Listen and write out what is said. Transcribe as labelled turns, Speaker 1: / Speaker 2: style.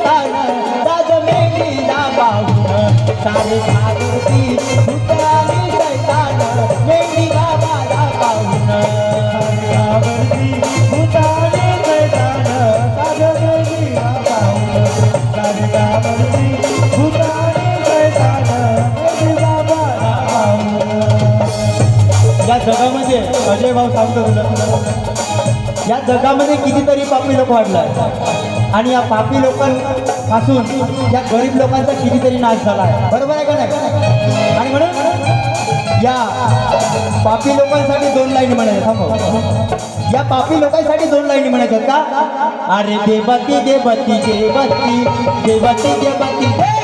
Speaker 1: शैतान राज मेंढीला पाहून सारे घाबरती भूत आणि शैतान मेंढी बाबाला पाहून सारे घाबरती भूत आणि शैतान राज मेंढीला पाहून सारे घाबरती भूत आणि शैतान मेंढी बाबाला पाहून। या जगामध्ये अजय भाऊ सांगतो तुला, या जगामध्ये कितीतरी पापी लोक वाढलाय आणि या पापी लोकांपासून या गरीब लोकांचा कितीतरी नाश झाला आहे, बरोबर आहे का नाही? आणि म्हणून या पापी लोकांसाठी दोन लाईनी म्हणायच्या, थांबव, या पापी लोकांसाठी दोन लाईनी म्हणायच्यात का? अरे देवती देवती देवती देवती देवती